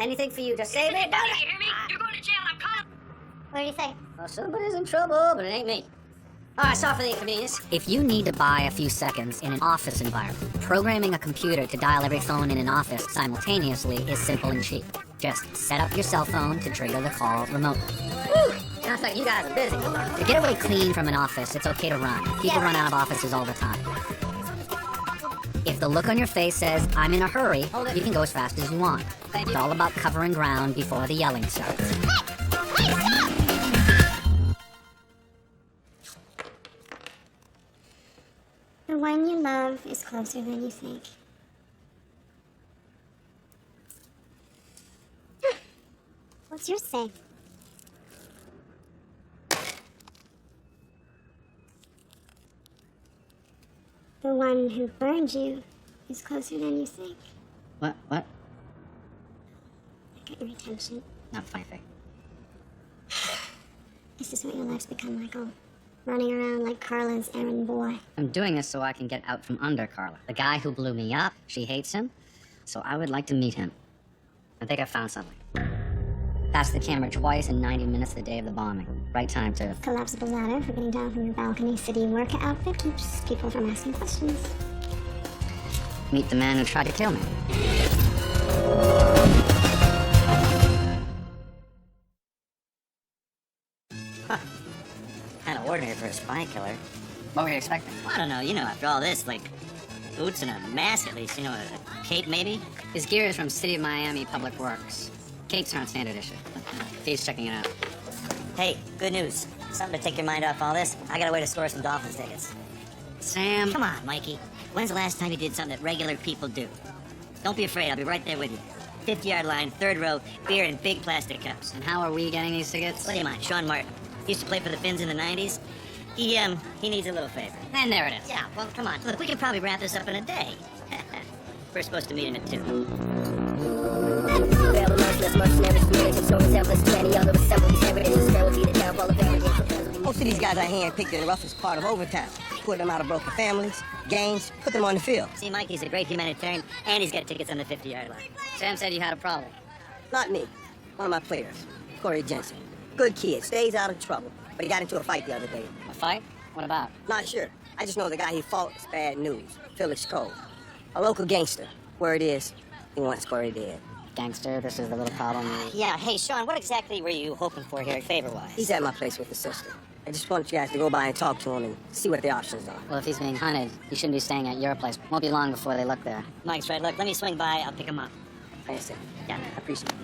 Anything for you to save it. You hear me? You're going to jail. I'm calling. What did he say? Well, somebody's in trouble, but it ain't me. All right, sorry for the inconvenience. If you need to buy a few seconds in an office environment, programming a computer to dial every phone in an office simultaneously is simple and cheap. Just set up your cell phone to trigger the call remotely. Whew, sounds like you guys are busy. To get away clean from an office, it's okay to run. People run out of offices all the time. If the look on your face says, I'm in a hurry, you can go as fast as you want. It's all about covering ground before the yelling starts. The one you love is closer than you think. What's yours say? The one who burned you is closer than you think. What? I got your attention. Not funny thing. This is what your life's become, Michael. Running around like Carla's errand boy. I'm doing this so I can get out from under Carla. The guy who blew me up, she hates him, so I would like to meet him. I think I found something. Passed the camera twice in 90 minutes the day of the bombing. Right time to... Collapsible ladder for getting down from your balcony. City worker outfit keeps people from asking questions. meet the man who tried to kill me. Kind of ordinary for a spy killer. What were you expecting? I don't know, after all this, like, boots and a mask at least, a cape maybe? His gear is from City of Miami Public Works. Capes aren't standard issue. He's checking it out. Hey, good news. Something to take your mind off all this. I got a way to score some Dolphins tickets. Sam... Come on, Mikey. When's the last time you did something that regular people do? Don't be afraid, I'll be right there with you. 50-yard line, third row, beer in big plastic cups. And how are we getting these tickets? What do you mind, Sean Martin? Used to play for the Finns in the 90s. He needs a little favor. And there it is. Yeah, well, come on. Look, we can probably wrap this up in a day. We're supposed to meet him at 2. Most of these guys I handpicked in the roughest part of Overtown. Put them out of broken families, gangs, put them on the field. See, Mike, he's a great humanitarian, and he's got tickets on the 50-yard line. Sam said you had a problem. Not me. One of my players, Corey Jensen. Good kid, stays out of trouble. But he got into a fight the other day. A fight? What about? Not sure. I just know the guy he fought is bad news. Felix Cole. A local gangster. Word is, he wants Corey dead. Gangster, this is the little problem. Yeah, hey, Sean, what exactly were you hoping for here, favor-wise? He's at my place with his sister. I just want you guys to go by and talk to him and see what the options are. Well, if he's being hunted, he shouldn't be staying at your place. Won't be long before they look there. Mike's right. Look, let me swing by. I'll pick him up. I understand. Yeah. I appreciate it.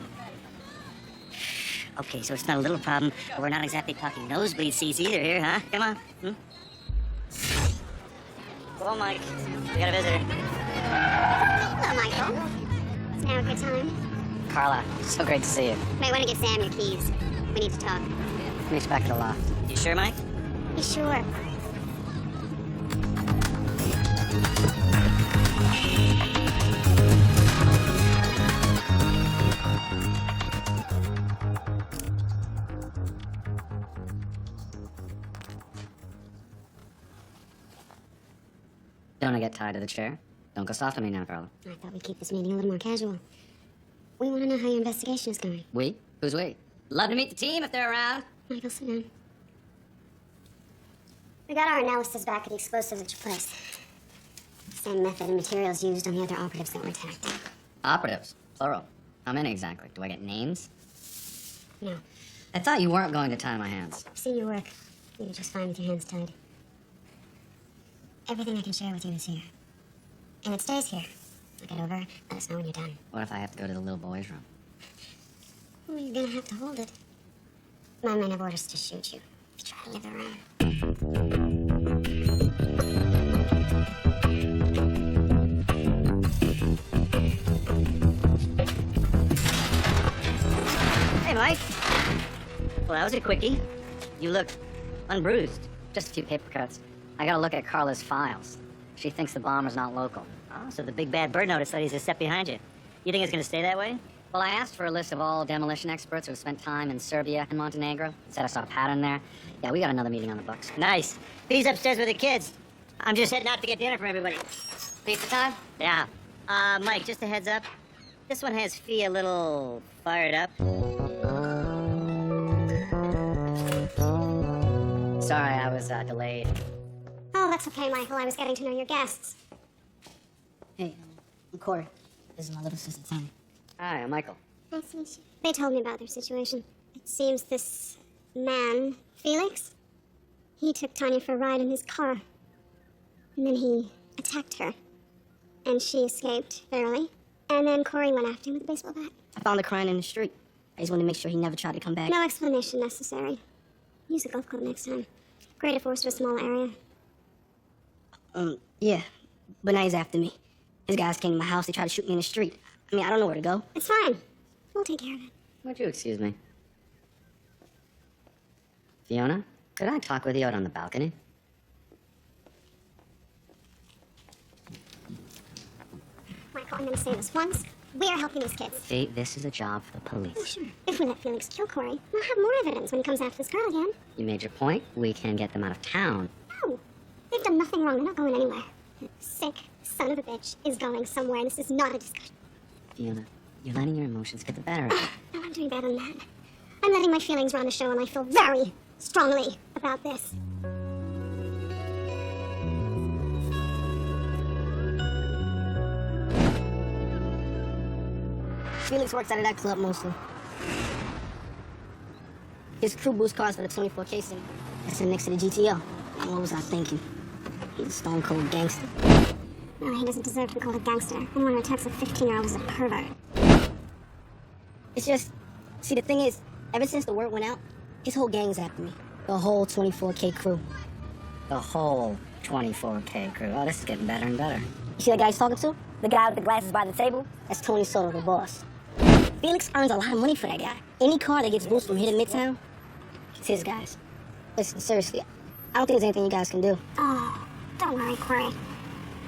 Okay, so it's not a little problem, but we're not exactly talking nosebleed seats either here, huh? Come on. Come on, Mike. We got a visitor. Hello, Michael. It's now a good time. Carla, so great to see you. Might want to give Sam your keys. We need to talk. Meet you back at the loft. You sure, Mike? You sure? Don't I get tied to the chair? Don't go soft on me now, Carla. I thought we'd keep this meeting a little more casual. We want to know how your investigation is going. We? Who's we? Love to meet the team if they're around. Michael, sit down. We got our analysis back at the explosives at your place. Same method and materials used on the other operatives that were attacked. Operatives. Plural. How many exactly? Do I get names? No. I thought you weren't going to tie my hands. I've seen your work. You're just fine with your hands tied. Everything I can share with you is here. And it stays here. Look it over. Let us know when you're done. What if I have to go to the little boy's room? Well, you're gonna have to hold it. My men have orders to shoot you if you try to live around. Hey, Mike. Well, that was a quickie. You look unbruised. Just a few paper cuts. I gotta look at Carla's files. She thinks the bomber's not local. Oh, so the big bad bird notice study's a step behind you. You think it's gonna stay that way? Well, I asked for a list of all demolition experts who have spent time in Serbia and Montenegro. Said I saw a pattern there. Yeah, we got another meeting on the books. Nice. He's upstairs with the kids. I'm just heading out to get dinner for everybody. Pizza time? Yeah. Mike, just a heads up. This one has Fee a little fired up. Sorry, I was delayed. Oh, that's okay, Michael. I was getting to know your guests. Hey, I'm Corey. This is my little sister, Tanya. Hi, I'm Michael. Nice to meet you. They told me about their situation. It seems this man, Felix, he took Tanya for a ride in his car. And then he attacked her. And she escaped, barely. And then Corey went after him with a baseball bat. I found her crying in the street. I just wanted to make sure he never tried to come back. No explanation necessary. Use a golf club next time. Greater Force to a small area. Yeah. But now he's after me. His guys came to my house. They tried to shoot me in the street. I mean, I don't know where to go. It's fine. We'll take care of it. Would you excuse me? Fiona, could I talk with you out on the balcony? Michael, I'm gonna say this once. We are helping these kids. Fee, this is a job for the police. Sure. If we let Felix kill Corey, we'll have more evidence when he comes after this girl again. You made your point. We can get them out of town. No. They've done nothing wrong. They're not going anywhere. The sick son of a bitch is going somewhere, and this is not a discussion. Fiona, you're letting your emotions get the better of you. No, I'm doing better than that. I'm letting my feelings run the show, and I feel very strongly about this. Felix works out of that club mostly. His crew boosts cars for the 24K scene. That's next to the GTO. What was I thinking? He's a stone cold gangster. No, he doesn't deserve to be called a gangster. Anyone who attacks a 15-year-old is a pervert. It's just, see, the thing is, ever since the word went out, his whole gang's after me. The whole 24K crew. The whole 24K crew. Oh, this is getting better and better. You see that guy he's talking to? The guy with the glasses by the table? That's Tony Soto, the boss. Felix earns a lot of money for that guy. Any car that gets boost from here to Midtown, it's his guys. Listen, seriously, I don't think there's anything you guys can do. Oh, don't worry, Corey.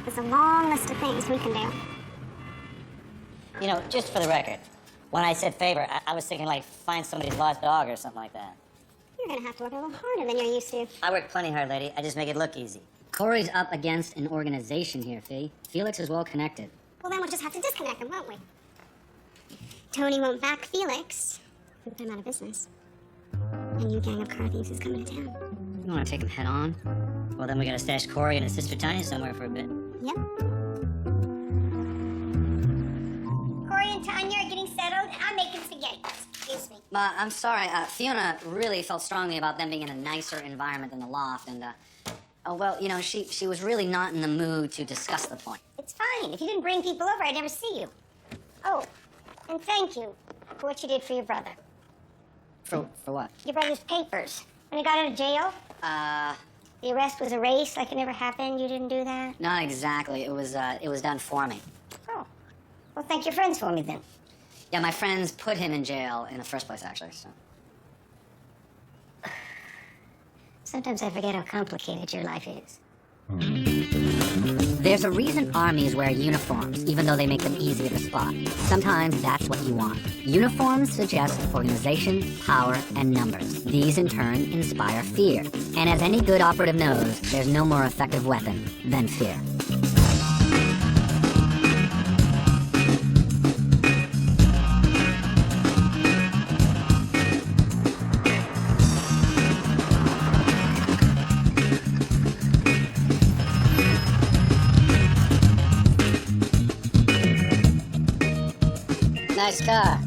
There's a long list of things we can do. You know, just for the record, when I said favor, I was thinking like find somebody's lost dog or something like that. You're gonna have to work a little harder than you're used to. I work plenty hard, lady. I just make it look easy. Corey's up against an organization here, Fee. Felix is well connected. Well, then we'll just have to disconnect them, won't we? Tony won't back Felix. We'll put him out of business. A new gang of car thieves is coming to town. You want to take him head on? Well, then we gotta stash Corey and his sister Tanya somewhere for a bit. Yep. Corey and Tanya are getting settled. I'm making spaghetti. Excuse me. I'm sorry. Fiona really felt strongly about them being in a nicer environment than the loft, and, well, you know, she was really not in the mood to discuss the point. It's fine. If you didn't bring people over, I'd never see you. Oh, and thank you for what you did for your brother. For what? Your brother's papers. When he got out of jail, the arrest was erased like it never happened. You didn't do that? Not exactly. It was done for me. Oh. Well, thank your friends for me then. Yeah, my friends put him in jail in the first place, actually, so. Sometimes I forget how complicated your life is. There's a reason armies wear uniforms, even though they make them easier to spot. Sometimes that's what you want. Uniforms suggest organization, power, and numbers. These, in turn, inspire fear. And as any good operative knows, there's no more effective weapon than fear. Nice car.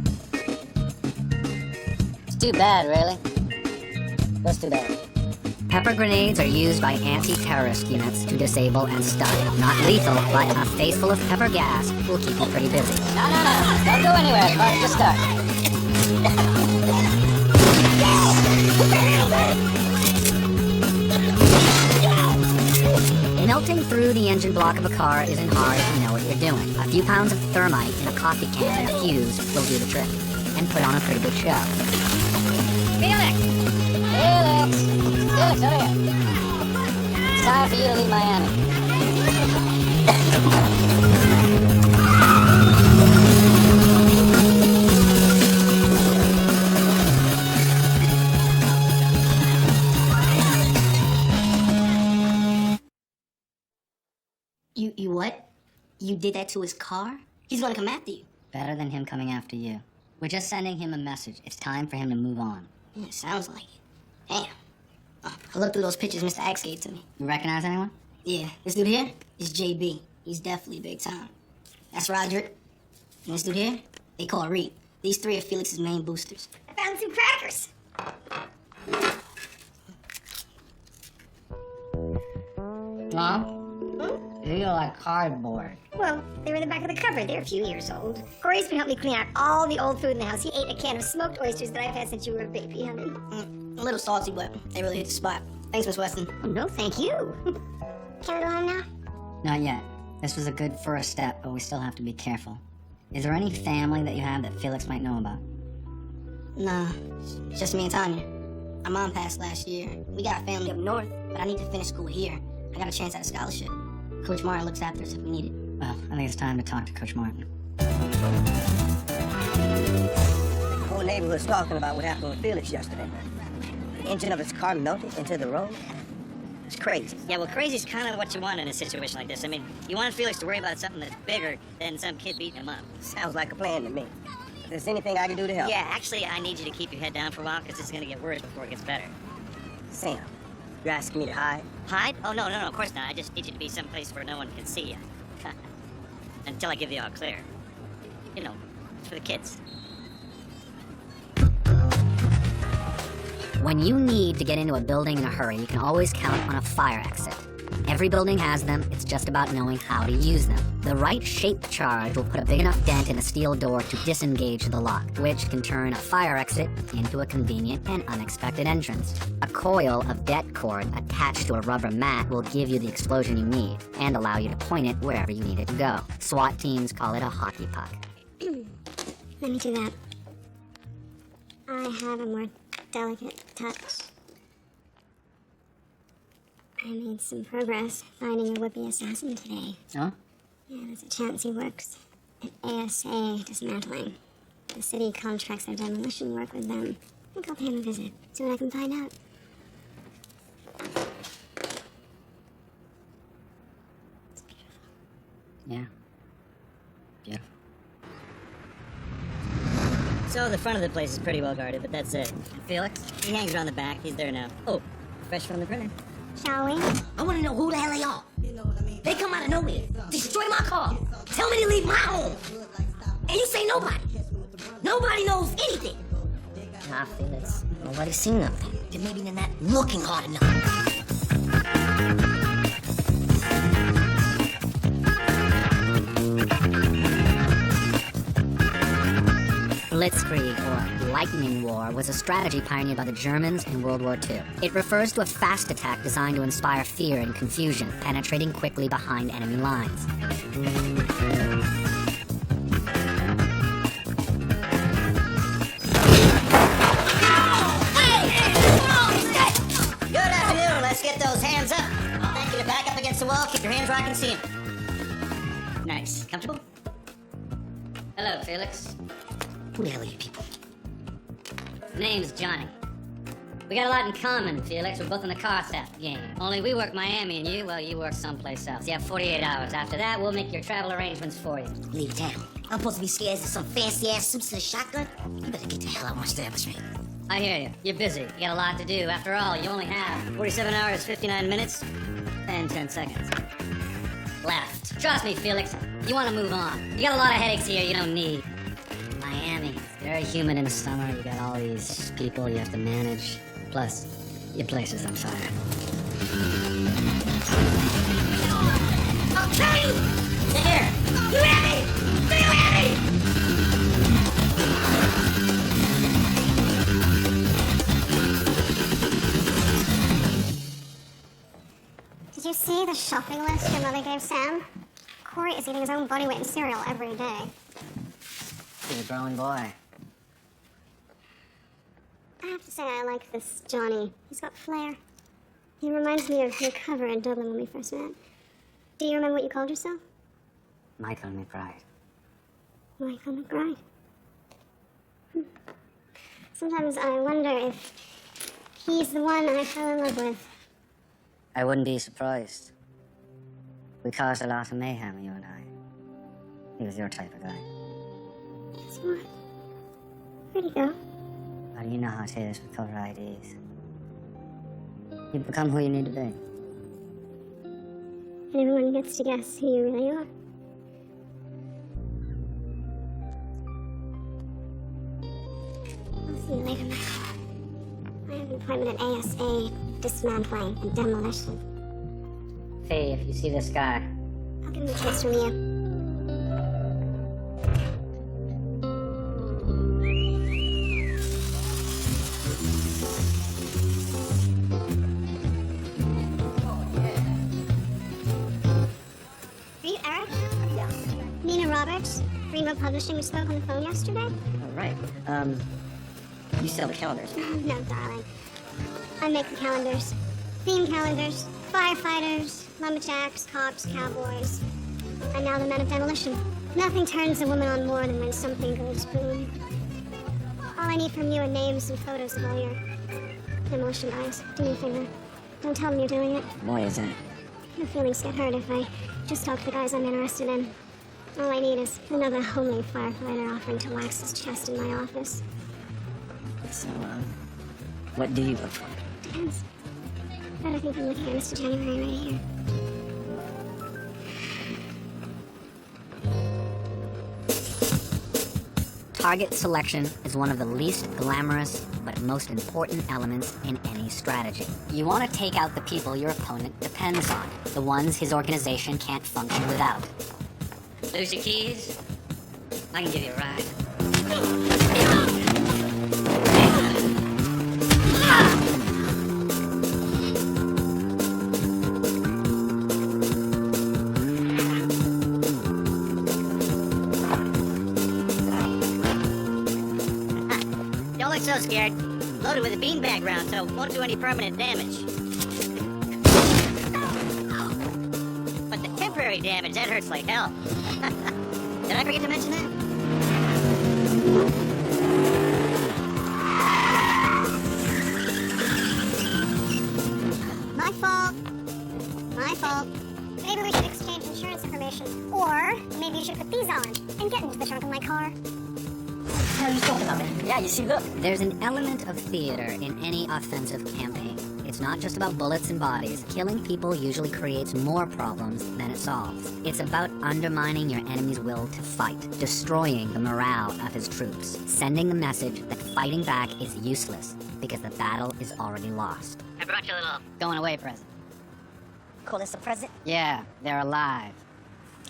It's too bad, really. What's too bad? Pepper grenades are used by anti-terrorist units to disable and stun. Not lethal, but a face full of pepper gas will keep you pretty busy. No. Don't go anywhere. The car's just start. Melting through the engine block of a car isn't hard if you know what you're doing. A few pounds of thermite in a coffee can and a fuse will do the trick. And put on a pretty good show. Felix, over here. It's time for you to leave Miami. You what? You did that to his car? He's gonna come after you. Better than him coming after you. We're just sending him a message. It's time for him to move on. Yeah, sounds like it. Damn. I looked through those pictures Mr. Axe gave to me. You recognize anyone? Yeah, this dude here is JB. He's definitely big time. That's Roderick. And this dude here, they call Reed. These three are Felix's main boosters. I found some crackers. Mom? You're like cardboard. Well, they were in the back of the cupboard. They're a few years old. Corey's been helping me clean out all the old food in the house. He ate a can of smoked oysters that I've had since you were a baby, honey. A little salty, but they really hit the spot. Thanks, Miss Weston. Oh, no, thank you. Can I go home now? Not yet. This was a good first step, but we still have to be careful. Is there any family that you have that Felix might know about? Nah, it's just me and Tanya. Our mom passed last year. We got a family up north, but I need to finish school here. I got a chance at a scholarship. Coach Martin looks after us if we need it. Well, I think it's time to talk to Coach Martin. The whole neighborhood's talking about what happened with Felix yesterday. The engine of his car melted into the road. It's crazy. Yeah, well, crazy's kind of what you want in a situation like this. I mean, you want Felix to worry about something that's bigger than some kid beating him up. Sounds like a plan to me. If there's anything I can do to help. Yeah, actually, I need you to keep your head down for a while because it's going to get worse before it gets better. Sam, you're asking me to hide? Hide? Oh, no, of course not. I just need you to be someplace where no one can see you. Until I give you all clear. You know, it's for the kids. When you need to get into a building in a hurry, you can always count on a fire exit. Every building has them, it's just about knowing how to use them. The right shaped charge will put a big enough dent in a steel door to disengage the lock, which can turn a fire exit into a convenient and unexpected entrance. A coil of det cord attached to a rubber mat will give you the explosion you need, and allow you to point it wherever you need it to go. SWAT teams call it a hockey puck. Let me do that. I have a more delicate touch. I made some progress finding a Whippy assassin today. Huh? Yeah, there's a chance he works at ASA Dismantling. The city contracts their demolition work with them. I think I'll pay him a visit, see what I can find out. Yeah. Beautiful. So the front of the place is pretty well guarded, but that's it. Felix, he hangs around the back. He's there now. Oh, fresh from the printer. Shall we? I want to know who the hell they are. They come out of nowhere, destroy my car, tell me to leave my home. And you say nobody. Nobody knows anything. Nah, Felix. Nobody's seen nothing. Then maybe they're not looking hard enough. Blitzkrieg, or Lightning War, was a strategy pioneered by the Germans in World War II. It refers to a fast attack designed to inspire fear and confusion, penetrating quickly behind enemy lines. Good afternoon. Let's get those hands up. I'll thank you to back up against the wall. Keep your hands where I can see them. Nice. Comfortable? Hello, Felix. Who the hell are you people? Name's Johnny. We got a lot in common, Felix. We're both in the car theft game. Only we work Miami and you, well, you work someplace else. You have 48 hours. After that, we'll make your travel arrangements for you. Leave town. I'm supposed to be scared of some fancy-ass suits and a shotgun? You better get the hell out of my establishment. I hear you. You're busy. You got a lot to do. After all, you only have 47 hours, 59 minutes, and 10 seconds. left. Trust me, Felix. You want to move on. You got a lot of headaches here you don't need. Miami, it's very humid in the summer. You got all these people you have to manage. Plus, your place is on fire. Okay! Here! You ready? Are you ready? Did you see the shopping list your mother gave Sam? Corey is eating his own body weight in cereal every day. He's a growing boy. I have to say I like this Johnny. He's got flair. He reminds me of your cover in Dublin when we first met. Do you remember what you called yourself? Michael McBride. Michael McBride. Sometimes I wonder if he's the one I fell in love with. I wouldn't be surprised. We caused a lot of mayhem, you and I. He was your type of guy. What? Where'd he go? How do you know how it is with photo IDs? You become who you need to be. And everyone gets to guess who you really are. I'll see you later, Michael. I have an appointment at ASA, dismantling and demolition. Faye, if you see this guy, I'll give him a chase from you. Are you Eric? Yeah. Nina Roberts, Rainbow Publishing. We spoke on the phone yesterday. All right. You sell the calendars. No, darling. I make the calendars. Theme calendars, firefighters, lumberjacks, cops, cowboys, and now the men of demolition. Nothing turns a woman on more than when something goes boom. All I need from you are names and photos of all your demolition guys. Do me a favor. Don't tell them you're doing it. Why is that? My feelings get hurt if I just talk to the guys I'm interested in. All I need is another homely firefighter offering to wax his chest in my office. So, what do you look for? Depends. But I think I'm looking at Mr. January right here. target selection is one of the least glamorous but most important elements in any strategy. You want to take out the people your opponent depends on, the ones his organization can't function without. Lose your keys? I can give you a ride. Don't look so scared. Loaded with a beanbag round, so won't do any permanent damage. But the temporary damage, that hurts like hell. Did I forget to mention that? My fault. My fault. Maybe we should exchange insurance information. Or maybe you should put these on and get into the trunk of my car. What are you talking about, man? Yeah, you see, look. There's an element of theater in any offensive campaign. It's not just about bullets and bodies. Killing people usually creates more problems than it solves. It's about undermining your enemy's will to fight, destroying the morale of his troops, sending the message that fighting back is useless because the battle is already lost. I brought you a little Going away present. Call this a present? Yeah, they're alive.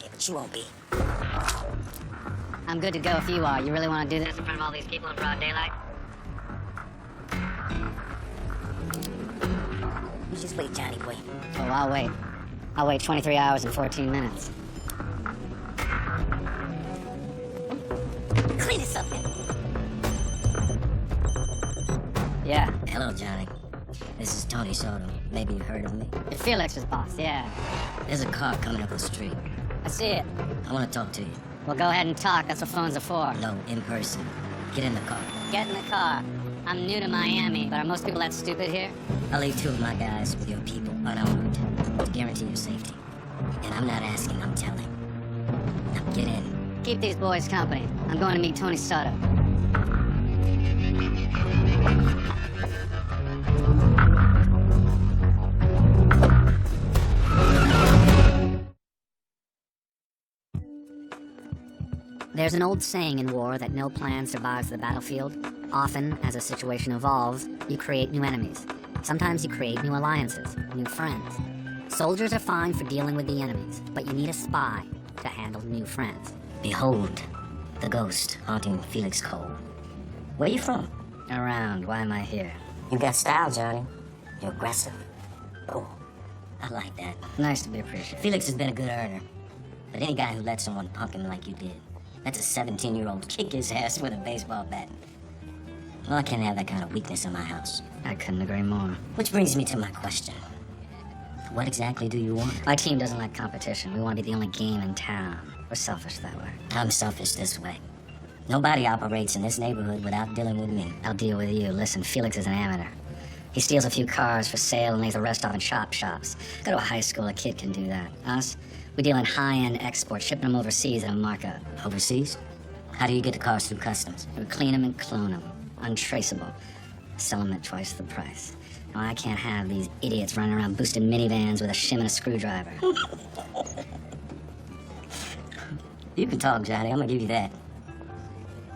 Yeah, but you won't be. I'm good to go if you are. You really want to do this? in front of all these people in broad daylight. You just wait, Johnny boy. Oh, I'll wait. I'll wait 23 hours and 14 minutes. Clean this up, man. Yeah. Hello, Johnny. This is Tony Soto. Maybe you've heard of me. You're Felix's boss, yeah. There's a car coming up the street. I see it. I want to talk to you. Well, go ahead and talk. That's what phones are for. No, in person. Get in the car. Get in the car. I'm new to Miami, but are most people that stupid here? I'll leave 2 of my guys with your people, unarmed, to guarantee your safety. And I'm not asking, I'm telling. Now get in. Keep these boys company. I'm going to meet Tony Soto. There's an old saying in war that no plan survives the battlefield. Often, as a situation evolves, you create new enemies. Sometimes you create new alliances, new friends. Soldiers are fine for dealing with the enemies, but you need a spy to handle new friends. Behold, the ghost haunting Felix Cole. Where you from? Around, why am I here? You got style, Johnny. You're aggressive. Oh, I like that. Nice to be appreciated. Felix has been a good earner. But any guy who lets someone punk him like you did, that's a 17-year-old kick his ass with a baseball bat. Well, I can't have that kind of weakness in my house. I couldn't agree more. Which brings me to my question. What exactly do you want? My team doesn't like competition. We want to be the only game in town. We're selfish that way. I'm selfish this way. Nobody operates in this neighborhood without dealing with me. I'll deal with you. Listen, Felix is an amateur. He steals a few cars for sale and lays the rest off in shops. Go to a high school, a kid can do that. Us? We deal in high-end exports, shipping them overseas at a markup. Overseas? How do you get the cars through customs? We clean them and clone them. Untraceable. Sell them at twice the price. Now, I can't have these idiots running around boosted minivans with a shim and a screwdriver. You can talk, Johnny. I'm gonna give you that.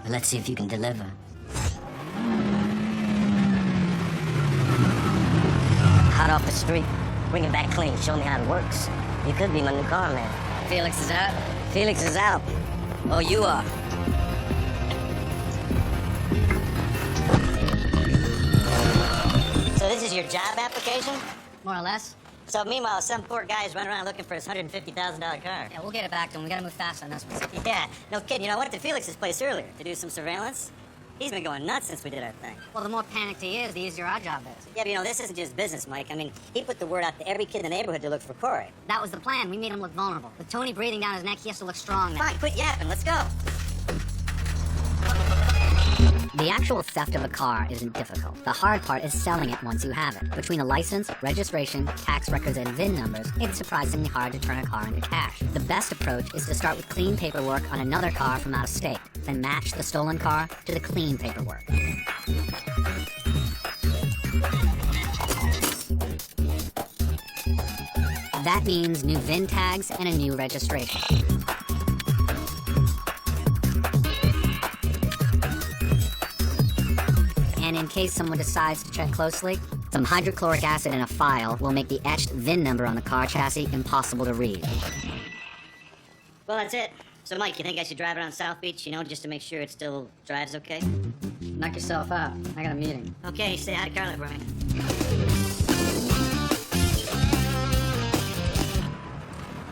But let's see if you can deliver. Hot off the street. Bring it back clean. Show me how it works. You could be my new car man. Felix is out? Felix is out. Oh, you are. So this is your job application? More or less. So meanwhile, some poor guy's running around looking for his $150,000 car. Yeah, we'll get it back to him. We gotta move fast on this one. Yeah, no kidding. You know, I went to Felix's place earlier to do some surveillance. He's been going nuts since we did our thing. Well, the more panicked he is, the easier our job is. Yeah, but you know, this isn't just business, Mike. I mean, he put the word out to every kid in the neighborhood to look for Corey. That was the plan. We made him look vulnerable. With Tony breathing down his neck, he has to look strong now. Fine, quit yapping. Let's go. The actual theft of a car isn't difficult. The hard part is selling it once you have it. Between the license, registration, tax records, and VIN numbers, it's surprisingly hard to turn a car into cash. The best approach is to start with clean paperwork on another car from out of state, then match the stolen car to the clean paperwork. That means new VIN tags and a new registration. And in case someone decides to check closely, some hydrochloric acid in a file will make the etched VIN number on the car chassis impossible to read. Well, that's it. So, Mike, you think I should drive around South Beach, you know, just to make sure it still drives okay? Knock yourself out. I got a meeting. Okay, say hi to Carla for me.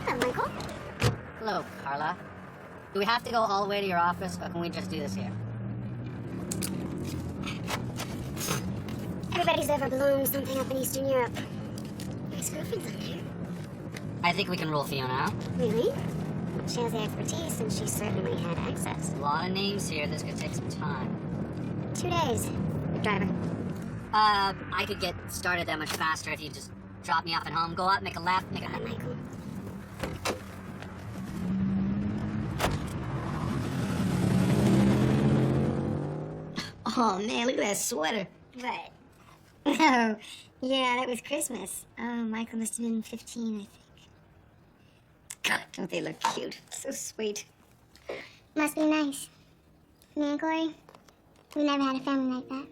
Hello, Michael. Hello, Carla. Do we have to go all the way to your office, or can we just do this here? Everybody's ever blown something up in Eastern Europe. Nice girlfriend's on here. I think we can rule Fiona out. Really? She has the expertise, and she certainly had access. A lot of names here. This could take some time. 2 days. Driver. I could get started that much faster if you just drop me off at home. Go out, make a left, make a... Michael. Oh, man, look at that sweater. What? Oh, yeah, that was Christmas. Oh, Michael must have been 15, I think. God, don't they look cute? So sweet. Must be nice. Me and Corey, we never had a family like that.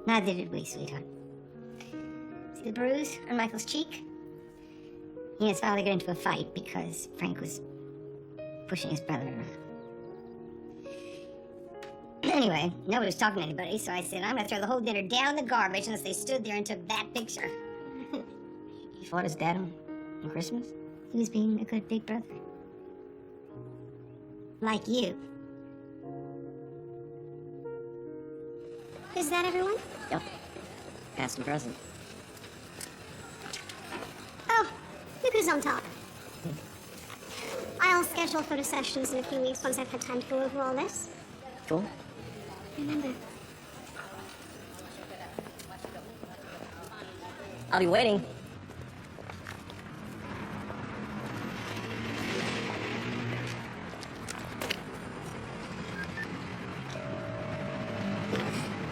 Neither did we, sweetheart. See the bruise on Michael's cheek? He and his father got into a fight because Frank was pushing his brother around. Anyway, nobody was talking to anybody, so I said, I'm gonna throw the whole dinner down the garbage unless they stood there and took that picture. You fought his dad on Christmas? He was being a good big brother. Like you. Is that everyone? Yep. Past and present. Oh, look who's on top. I'll schedule photo sessions in a few weeks once I've had time to go over all this. Cool. Remember, I'll be waiting.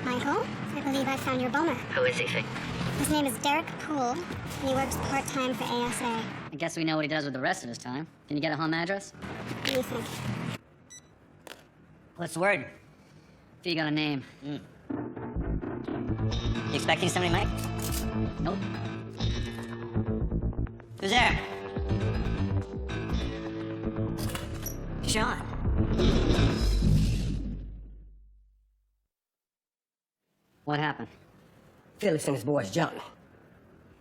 Michael, I believe I found your bummer. Who is he, Fig? His name is Derek Poole, and he works part-time for ASA. I guess we know what he does with the rest of his time. Can you get a home address? What do you think? What's the word? If you got a name. You expecting somebody, Mike? Nope. Who's there? Sean. What happened? Felix and his boys jumped me.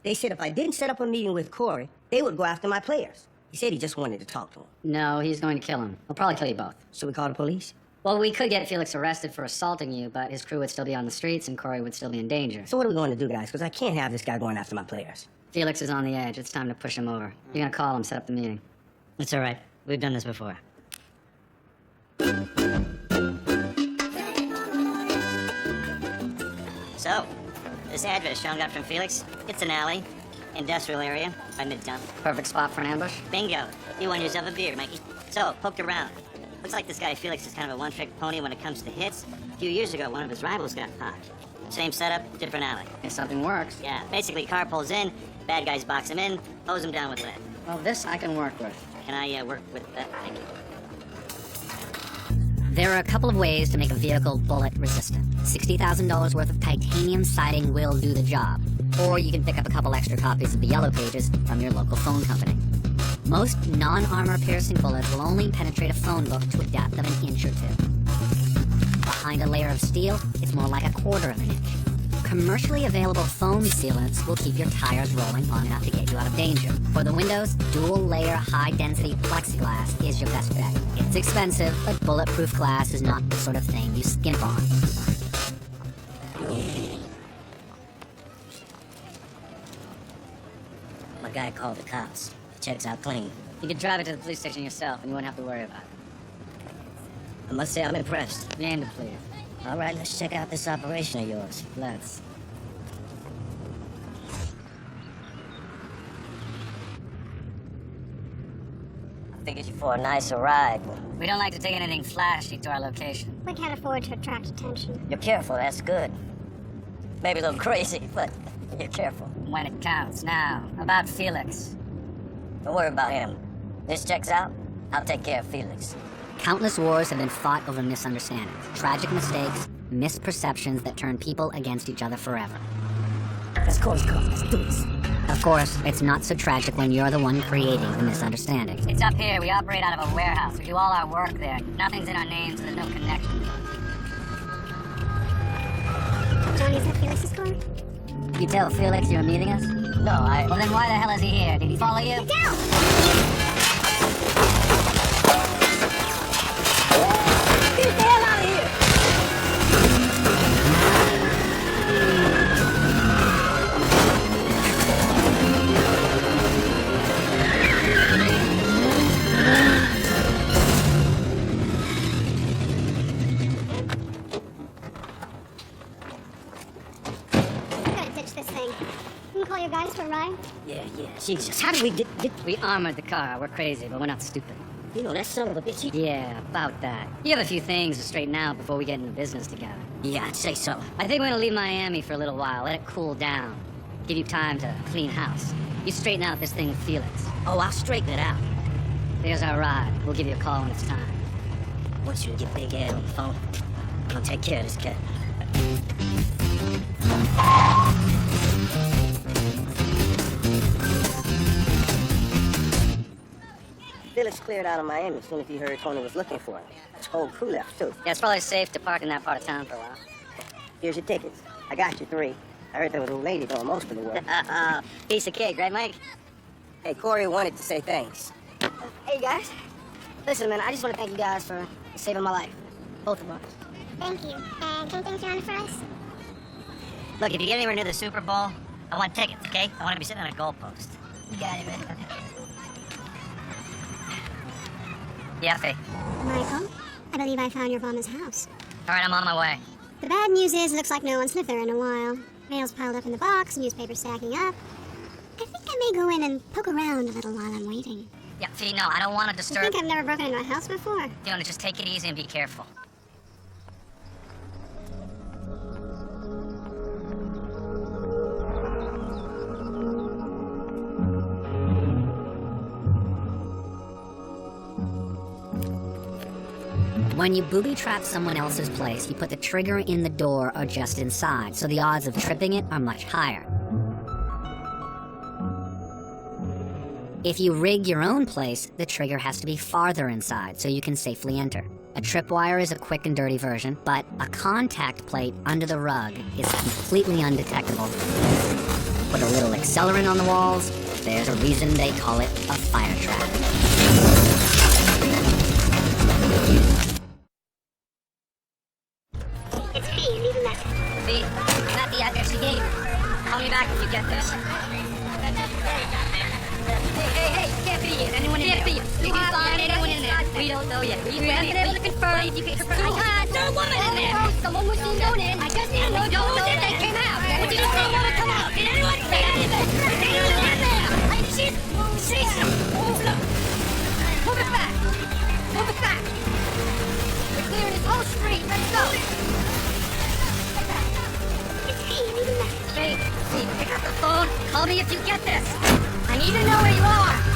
They said if I didn't set up a meeting with Corey, they would go after my players. He said he just wanted to talk to him. No, he's going to kill him. He'll probably kill you both. Should we call the police? Well, we could get Felix arrested for assaulting you, but his crew would still be on the streets and Corey would still be in danger. So what are we going to do, guys? Because I can't have this guy going after my players. Felix is on the edge. It's time to push him over. You're gonna call him, set up the meeting. It's all right. We've done this before. So, this address Sean got from Felix, it's an alley, industrial area, by Midtown. Perfect spot for an ambush. Bingo. You won yourself a beer, Mikey. So, poked around. Looks like this guy Felix is kind of a one-trick pony when it comes to hits. A few years ago, one of his rivals got popped. Same setup, different alley. If something works. Yeah, basically, car pulls in, bad guys box him in, hose him down with lead. Well, this I can work with. Can I work with that? Thank you. There are a couple of ways to make a vehicle bullet resistant. $60,000 worth of titanium siding will do the job. Or you can pick up a couple extra copies of the Yellow Pages from your local phone company. Most non-armor piercing bullets will only penetrate a phone book to a depth of 1 inch or 2. Behind a layer of steel, it's more like 1/4 of an inch. Commercially available foam sealants will keep your tires rolling long enough to get you out of danger. For the windows, dual-layer high-density plexiglass is your best bet. It's expensive, but bulletproof glass is not the sort of thing you skimp on. My guy called the cops. He checks out clean. You could drive it to the police station yourself, and you wouldn't have to worry about it. I must say I'm impressed. Name to please. All right, let's check out this operation of yours. Let's. I figured you for a nicer ride. We don't like to take anything flashy to our location. We can't afford to attract attention. You're careful, that's good. Maybe a little crazy, but you're careful. When it counts. Now, about Felix. Don't worry about him. This checks out, I'll take care of Felix. Countless wars have been fought over misunderstandings, tragic mistakes, misperceptions that turn people against each other forever. Let's call his car. Let's do this. Of course, it's not so tragic when you're the one creating the misunderstanding. It's up here. We operate out of a warehouse. We do all our work there. Nothing's in our names, so there's no connection. Johnny, is that Felix's car? You tell Felix you were meeting us? No, Well, then why the hell is he here? Did he follow you? Get down! Get the hell out of here! We gotta ditch this thing. You can call your guys for a ride? Yeah. Jesus, how did we get... We armored the car. We're crazy, but we're not stupid. You know, that son of a bitch, Yeah, about that. You have a few things to straighten out before we get into business together. Yeah, I'd say so. I think we're gonna leave Miami for a little while, let it cool down. Give you time to clean house. You straighten out this thing with Felix. Oh, I'll straighten it out. Here's our ride. We'll give you a call when it's time. Once you get Big Ed on the phone, I'll take care of this cat. Felix cleared out of Miami as soon as he heard Tony was looking for him. His whole crew left, too. Yeah, it's probably safe to park in that part of town for a while. Here's your tickets. I got you 3. I heard there was a lady doing most of the work. Piece of cake, right, Mike? Hey, Corey wanted to say thanks. Hey, guys. Listen, man, I just want to thank you guys for saving my life. Both of us. Thank you. And can you thank Johnny for us? Look, if you get anywhere near the Super Bowl, I want tickets, okay? I want to be sitting on a goalpost. You got it, man. Yeah, Faye. Michael, I believe I found your mama's house. All right, I'm on my way. The bad news is it looks like no one's lived there in a while. Mail's piled up in the box, newspapers stacking up. I think I may go in and poke around a little while I'm waiting. Yeah, Fee, no, I don't want to I disturb... think I've never broken into a house before. Fiona, just take it easy and be careful. When you booby trap someone else's place, you put the trigger in the door or just inside, so the odds of tripping it are much higher. If you rig your own place, the trigger has to be farther inside so you can safely enter. A tripwire is a quick and dirty version, but a contact plate under the rug is completely undetectable. Put a little accelerant on the walls, there's a reason they call it a fire trap. It's me, leave a message. Fee, not the address you gave. Call me back if you get this. Hey, can't be it. Anyone in there? You can find anyone in there. We don't know yet. We haven't been able to confirm. You can confirm. No woman in there. Someone was seen going in. I just need to know that they came out. Would you just say woman come out? Did anyone say anything? Did anyone in there? She's... Move it back. Move it back. Call me if you get this. I need to know where you are.